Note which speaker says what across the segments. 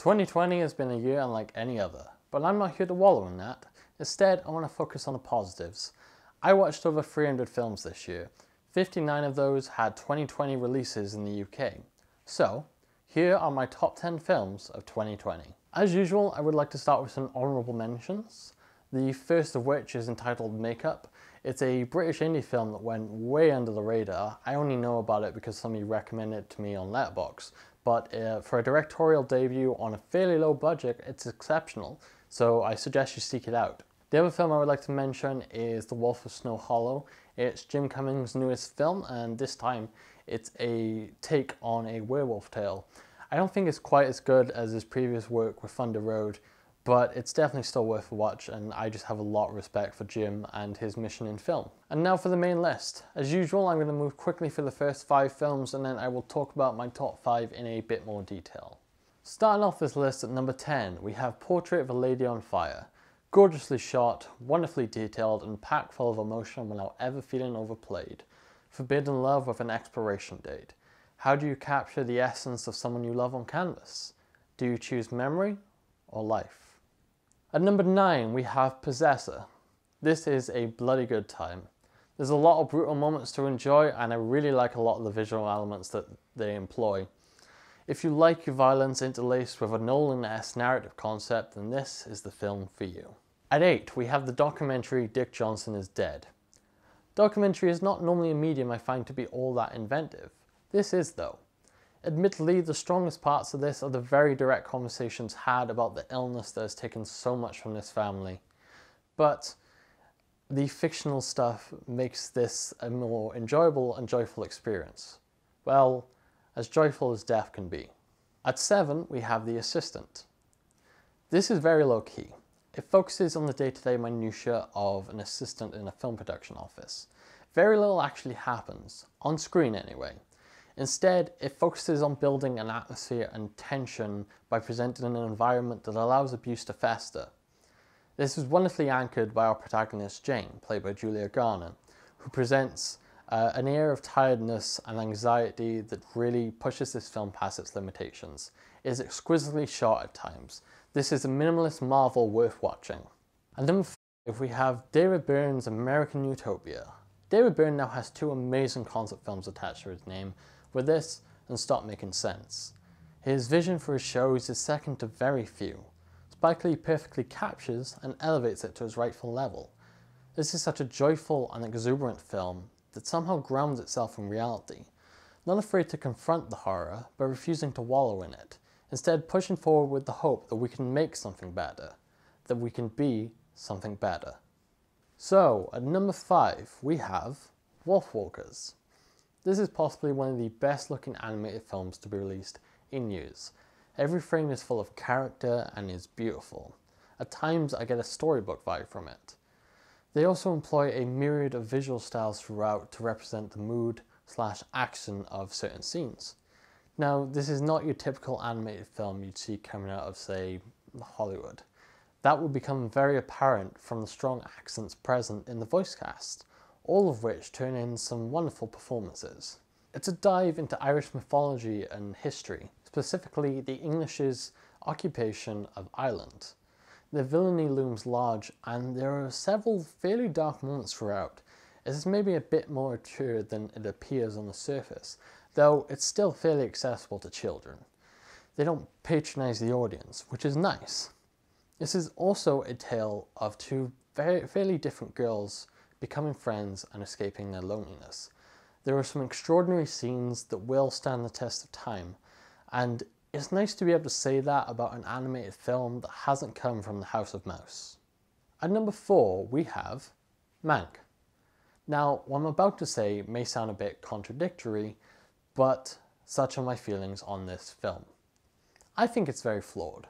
Speaker 1: 2020 has been a year unlike any other, but I'm not here to wallow in that. Instead, I want to focus on the positives. I watched over 300 films this year. 59 of those had 2020 releases in the UK. So, here are my top 10 films of 2020. As usual, I would like to start with some honourable mentions. The first of which is entitled Makeup. It's a British indie film that went way under the radar. I only know about it because somebody recommended it to me on Letterboxd. But for a directorial debut on a fairly low budget, it's exceptional, so I suggest you seek it out. The other film I would like to mention is The Wolf of Snow Hollow. It's Jim Cummings' newest film, and this time it's a take on a werewolf tale. I don't think it's quite as good as his previous work with Thunder Road, but it's definitely still worth a watch, and I just have a lot of respect for Jim and his mission in film. And now for the main list. As usual, I'm going to move quickly through the first 5 films, and then I will talk about my top 5 in a bit more detail. Starting off this list at number 10, we have Portrait of a Lady on Fire. Gorgeously shot, wonderfully detailed, and packed full of emotion without ever feeling overplayed. Forbidden love with an expiration date. How do you capture the essence of someone you love on canvas? Do you choose memory or life? At number 9, we have Possessor. This is a bloody good time. There's a lot of brutal moments to enjoy, and I really like a lot of the visual elements that they employ. If you like your violence interlaced with a Nolan-esque narrative concept, then this is the film for you. At 8, we have the documentary Dick Johnson is Dead. Documentary is not normally a medium I find to be all that inventive. This is though. Admittedly, the strongest parts of this are the very direct conversations had about the illness that has taken so much from this family. But the fictional stuff makes this a more enjoyable and joyful experience. Well, as joyful as death can be. At 7, we have The Assistant. This is very low-key. It focuses on the day-to-day minutiae of an assistant in a film production office. Very little actually happens, on screen anyway. Instead, it focuses on building an atmosphere and tension by presenting an environment that allows abuse to fester. This is wonderfully anchored by our protagonist Jane, played by Julia Garner, who presents an air of tiredness and anxiety that really pushes this film past its limitations. It is exquisitely shot at times. This is a minimalist marvel worth watching. And number 5, we have David Byrne's American Utopia. David Byrne now has 2 amazing concept films attached to his name, with this and Stop Making Sense. His vision for his shows is second to very few. Spike Lee perfectly captures and elevates it to its rightful level. This is such a joyful and exuberant film that somehow grounds itself in reality, not afraid to confront the horror, but refusing to wallow in it, instead pushing forward with the hope that we can make something better, that we can be something better. So, at number 5, we have Wolfwalkers. This is possibly one of the best looking animated films to be released in years. Every frame is full of character and is beautiful. At times I get a storybook vibe from it. They also employ a myriad of visual styles throughout to represent the mood/action of certain scenes. Now, this is not your typical animated film you'd see coming out of, say, Hollywood. That will become very apparent from the strong accents present in the voice cast, all of which turn in some wonderful performances. It's a dive into Irish mythology and history, specifically the English's occupation of Ireland. The villainy looms large, and there are several fairly dark moments throughout. It is maybe a bit more mature than it appears on the surface, though it's still fairly accessible to children. They don't patronize the audience, which is nice. This is also a tale of 2 fairly different girls becoming friends and escaping their loneliness. There are some extraordinary scenes that will stand the test of time, and it's nice to be able to say that about an animated film that hasn't come from the House of Mouse. At number 4, we have Mank. Now, what I'm about to say may sound a bit contradictory, but such are my feelings on this film. I think it's very flawed.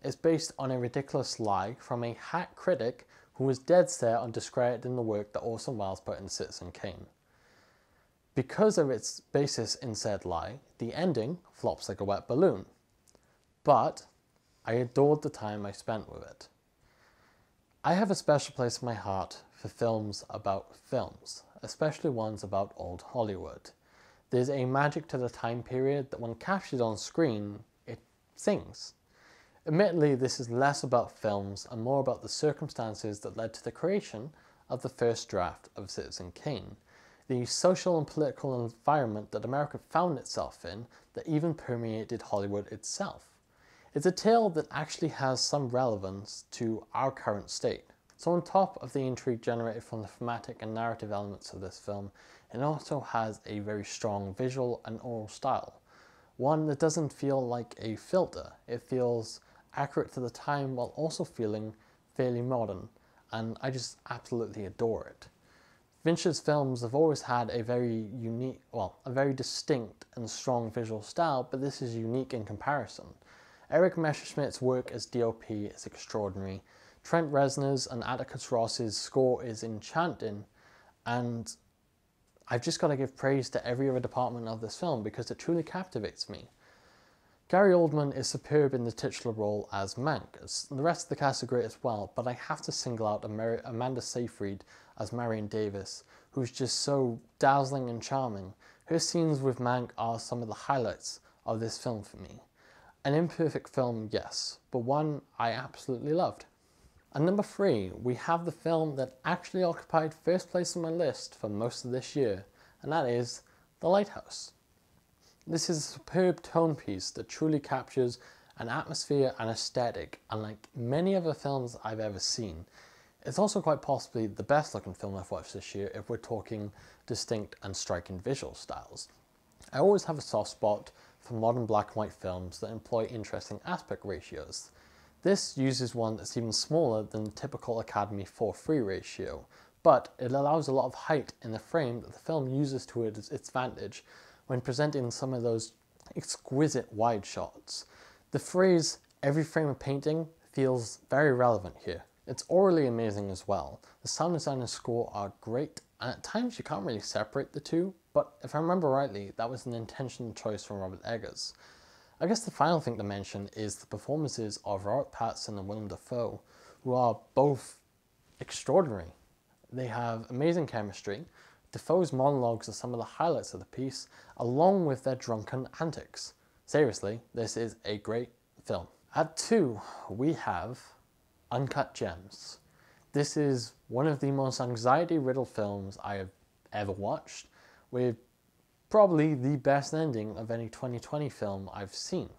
Speaker 1: It's based on a ridiculous lie from a hack critic who was dead set on discrediting the work that Orson Welles put in Citizen Kane. Because of its basis in said lie, the ending flops like a wet balloon. But I adored the time I spent with it. I have a special place in my heart for films about films, especially ones about old Hollywood. There's a magic to the time period that when captured on screen, it sings. Admittedly, this is less about films and more about the circumstances that led to the creation of the first draft of Citizen Kane, the social and political environment that America found itself in that even permeated Hollywood itself. It's a tale that actually has some relevance to our current state. So on top of the intrigue generated from the thematic and narrative elements of this film, it also has a very strong visual and oral style. One that doesn't feel like a filter. It feels accurate to the time while also feeling fairly modern, and I just absolutely adore it. Fincher's films have always had a very unique, a very distinct and strong visual style, but this is unique in comparison. Eric Messerschmitt's work as DOP is extraordinary. Trent Reznor's and Atticus Ross's score is enchanting, and I've just got to give praise to every other department of this film because it truly captivates me. Gary Oldman is superb in the titular role as Mank. The rest of the cast are great as well, but I have to single out Amanda Seyfried as Marion Davis, who's just so dazzling and charming. Her scenes with Mank are some of the highlights of this film for me. An imperfect film, yes, but one I absolutely loved. And number 3, we have the film that actually occupied first place on my list for most of this year, and that is The Lighthouse. This is a superb tone piece that truly captures an atmosphere and aesthetic unlike many other films I've ever seen. It's also quite possibly the best looking film I've watched this year if we're talking distinct and striking visual styles. I always have a soft spot for modern black and white films that employ interesting aspect ratios. This uses one that's even smaller than the typical Academy 4:3 ratio, but it allows a lot of height in the frame that the film uses to its advantage when presenting some of those exquisite wide shots. The phrase, every frame of painting, feels very relevant here. It's orally amazing as well. The sound design and score are great, and at times you can't really separate the two, but if I remember rightly, that was an intentional choice from Robert Eggers. I guess the final thing to mention is the performances of Robert Pattinson and Willem Dafoe, who are both extraordinary. They have amazing chemistry. Dafoe's monologues are some of the highlights of the piece, along with their drunken antics. Seriously, this is a great film. At 2, we have Uncut Gems. This is one of the most anxiety-riddled films I have ever watched, with probably the best ending of any 2020 film I've seen.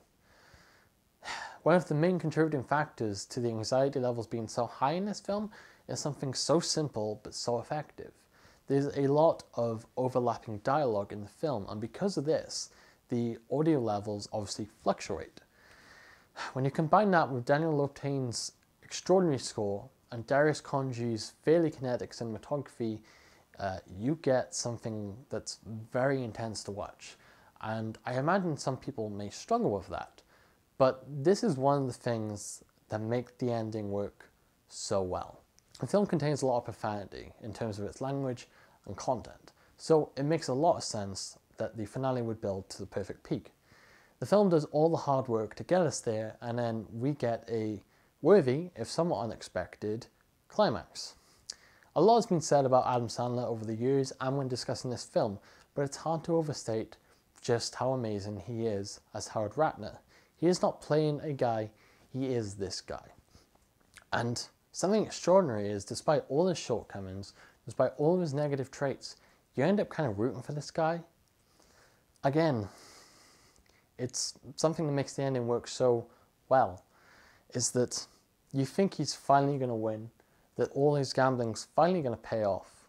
Speaker 1: One of the main contributing factors to the anxiety levels being so high in this film is something so simple but so effective. There's a lot of overlapping dialogue in the film, and because of this, the audio levels obviously fluctuate. When you combine that with Daniel Lotaine's extraordinary score and Darius Khondji's fairly kinetic cinematography, you get something that's very intense to watch. And I imagine some people may struggle with that, but this is one of the things that make the ending work so well. The film contains a lot of profanity in terms of its language and content, so it makes a lot of sense that the finale would build to the perfect peak. The film does all the hard work to get us there, and then we get a worthy, if somewhat unexpected, climax. A lot has been said about Adam Sandler over the years and when discussing this film, but it's hard to overstate just how amazing he is as Howard Ratner. He is not playing a guy, he is this guy. And something extraordinary is, despite all his shortcomings, despite all of his negative traits, you end up kind of rooting for this guy. Again, it's something that makes the ending work so well, is that you think he's finally going to win, that all his gambling's finally going to pay off,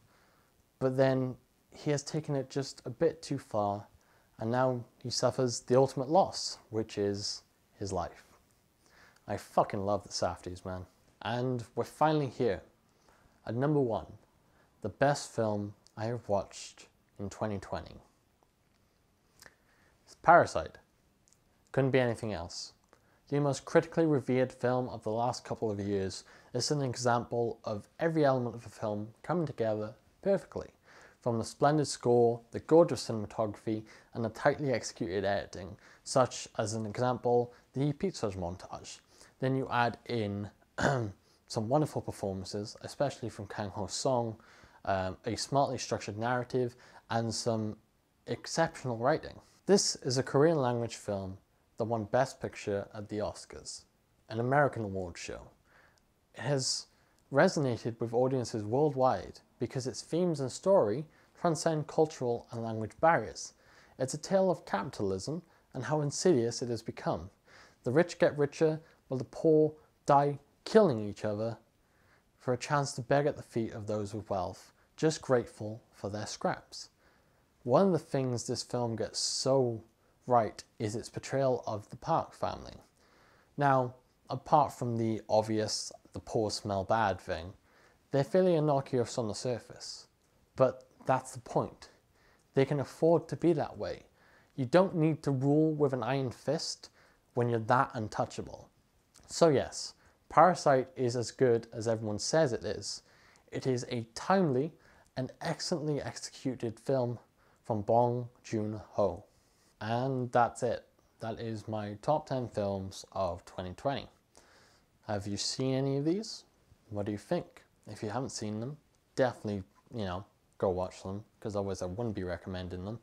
Speaker 1: but then he has taken it just a bit too far, and now he suffers the ultimate loss, which is his life. I fucking love the Safdies, man. And we're finally here, at number 1, the best film I have watched in 2020. It's Parasite. Couldn't be anything else. The most critically revered film of the last couple of years, is an example of every element of the film coming together perfectly. From the splendid score, the gorgeous cinematography, and the tightly executed editing, such as an example, the pizza montage. Then you add in some wonderful performances, especially from Kang-Ho's song, a smartly structured narrative, and some exceptional writing. This is a Korean language film that won Best Picture at the Oscars. an American award show. It has resonated with audiences worldwide because its themes and story transcend cultural and language barriers. It's a tale of capitalism and how insidious it has become. The rich get richer while the poor die killing each other for a chance to beg at the feet of those with wealth, just grateful for their scraps. One of the things this film gets so right is its portrayal of the Park family. Now, apart from the obvious, the poor smell bad thing, they're fairly innocuous on the surface. But that's the point. They can afford to be that way. You don't need to rule with an iron fist when you're that untouchable. So yes, Parasite is as good as everyone says it is. It is a timely and excellently executed film from Bong Joon-Ho. And that's it. That is my top 10 films of 2020. Have you seen any of these? What do you think? If you haven't seen them, definitely, go watch them, because otherwise I wouldn't be recommending them.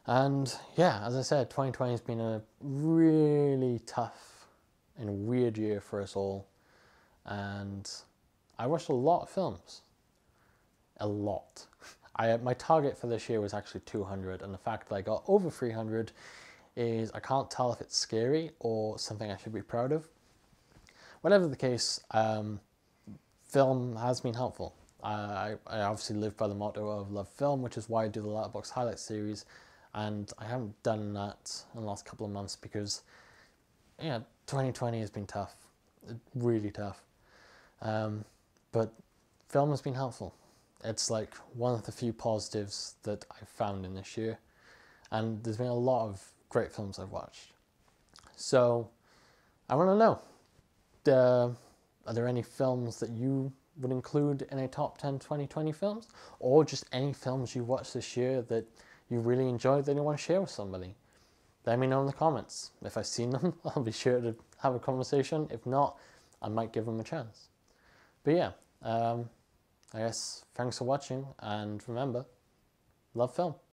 Speaker 1: And yeah, as I said, 2020 has been a really tough and weird year for us all. And I watched a lot of films. A lot. My target for this year was actually 200, and the fact that I got over 300 is, I can't tell if it's scary or something I should be proud of. Whatever the case, film has been helpful. I obviously live by the motto of love film, which is why I do the Letterboxd Highlights series, and I haven't done that in the last couple of months because, 2020 has been tough, really tough. But film has been helpful. It's like one of the few positives that I've found in this year, and there's been a lot of great films I've watched. So I want to know, are there any films that you would include in a top 10 2020 films, or just any films you watched this year that you really enjoyed that you want to share with somebody? Let me know in the comments. If I've seen them, I'll be sure to have a conversation. If not, I might give them a chance. But yeah, I guess thanks for watching, and remember, love film.